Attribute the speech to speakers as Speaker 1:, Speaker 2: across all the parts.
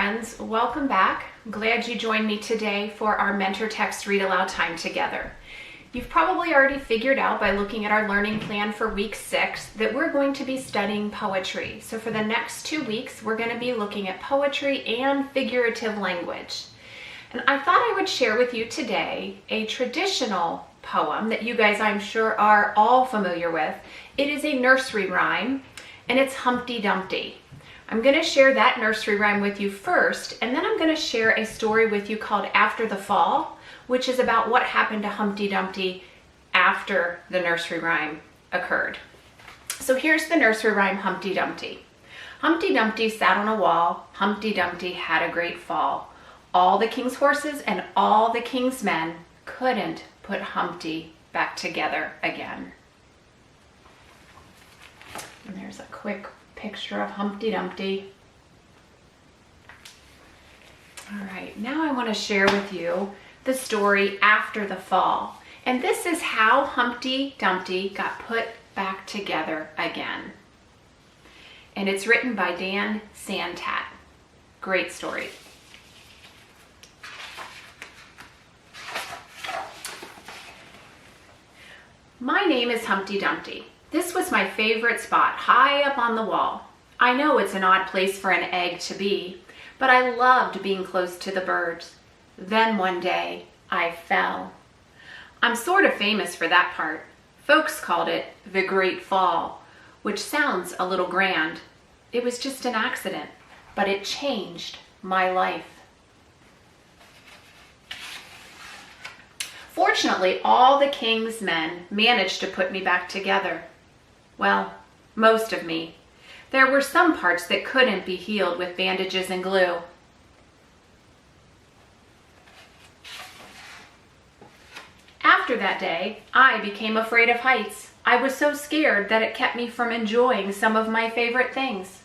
Speaker 1: friends, welcome back. I'm glad you joined me today for our Mentor Text Read Aloud time together. You've probably already figured out by looking at our learning plan for week 6 that we're going to be studying poetry. So for the next 2 weeks, we're going to be looking at poetry and figurative language. And I thought I would share with you today a traditional poem that you guys, I'm sure, are all familiar with. It is a nursery rhyme, and it's Humpty Dumpty. I'm going to share that nursery rhyme with you first, and then I'm going to share a story with you called After the Fall, which is about what happened to Humpty Dumpty after the nursery rhyme occurred. So here's the nursery rhyme, Humpty Dumpty. Humpty Dumpty sat on a wall. Humpty Dumpty had a great fall. All the king's horses and all the king's men couldn't put Humpty back together again. And there's a quick picture of Humpty Dumpty. All right, now I want to share with you the story After the Fall. And this is how Humpty Dumpty got put back together again. And it's written by Dan Santat. Great story. My name is Humpty Dumpty. This was my favorite spot, high up on the wall. I know it's an odd place for an egg to be, but I loved being close to the birds. Then one day, I fell. I'm sort of famous for that part. Folks called it the Great Fall, which sounds a little grand. It was just an accident, but it changed my life. Fortunately, all the king's men managed to put me back together. Well, most of me. There were some parts that couldn't be healed with bandages and glue. After that day, I became afraid of heights. I was so scared that it kept me from enjoying some of my favorite things.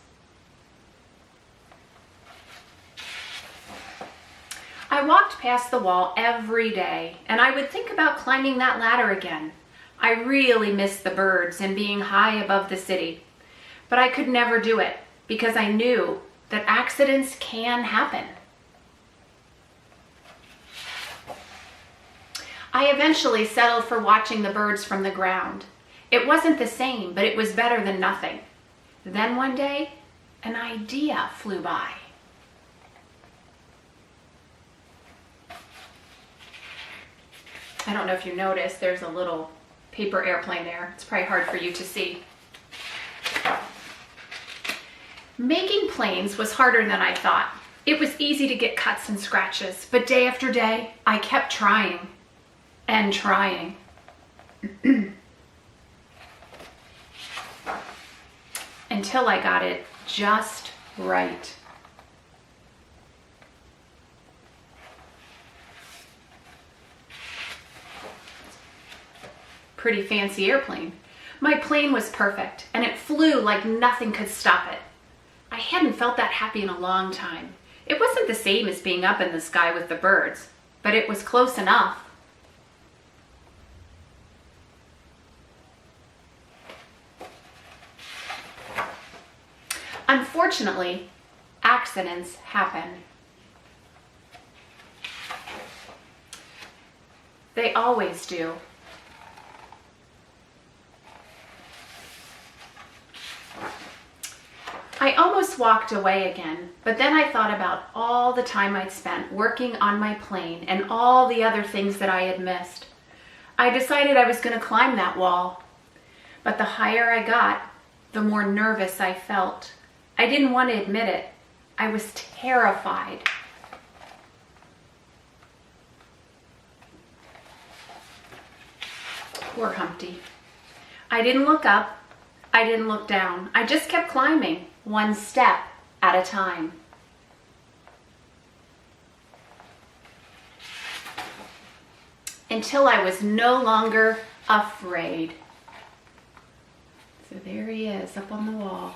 Speaker 1: I walked past the wall every day, and I would think about climbing that ladder again. I really missed the birds and being high above the city, but I could never do it because I knew that accidents can happen. I eventually settled for watching the birds from the ground. It wasn't the same, but it was better than nothing. Then one day, an idea flew by. I don't know if you noticed, there's a little paper airplane there. It's probably hard for you to see. Making planes was harder than I thought. It was easy to get cuts and scratches, but day after day, I kept trying and trying. Until I got it just right. Pretty fancy airplane. My plane was perfect, and it flew like nothing could stop it. I hadn't felt that happy in a long time. It wasn't the same as being up in the sky with the birds, but it was close enough. Unfortunately, accidents happen. They always do. I almost walked away again, but then I thought about all the time I'd spent working on my plane and all the other things that I had missed. I decided I was going to climb that wall, but the higher I got, the more nervous I felt. I didn't want to admit it. I was terrified. Poor Humpty. I didn't look up. I didn't look down. I just kept climbing, one step at a time. Until I was no longer afraid. So there he is up on the wall.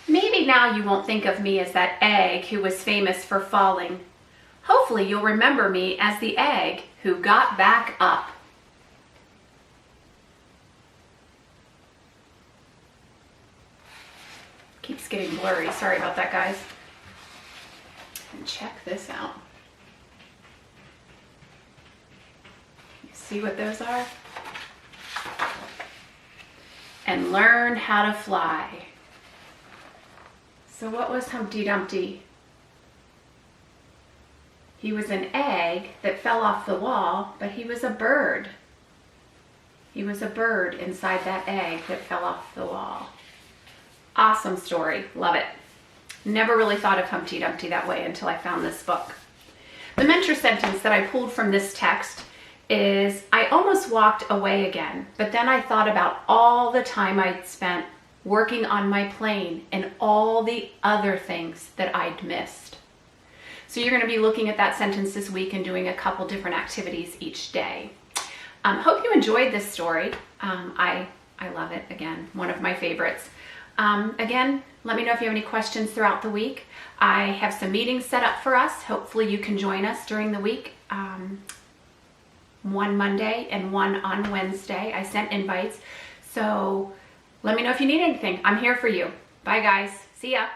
Speaker 1: Maybe now you won't think of me as that egg who was famous for falling. Hopefully you'll remember me as the egg who got back up. Keeps getting blurry. Sorry about that, guys. And check this out. You see what those are? And learn how to fly. So what was Humpty Dumpty? He was an egg that fell off the wall, but he was a bird. He was a bird inside that egg that fell off the wall. Awesome story. Love it. Never really thought of Humpty Dumpty that way until I found this book. The mentor sentence that I pulled from this text is, I almost walked away again, but then I thought about all the time I'd spent working on my plane and all the other things that I'd missed. So you're going to be looking at that sentence this week and doing a couple different activities each day. Hope you enjoyed this story. I love it. Again, one of my favorites. Again, let me know if you have any questions throughout the week. I have some meetings set up for us. Hopefully you can join us during the week. One Monday and one on Wednesday. I sent invites. So let me know if you need anything. I'm here for you. Bye guys. See ya.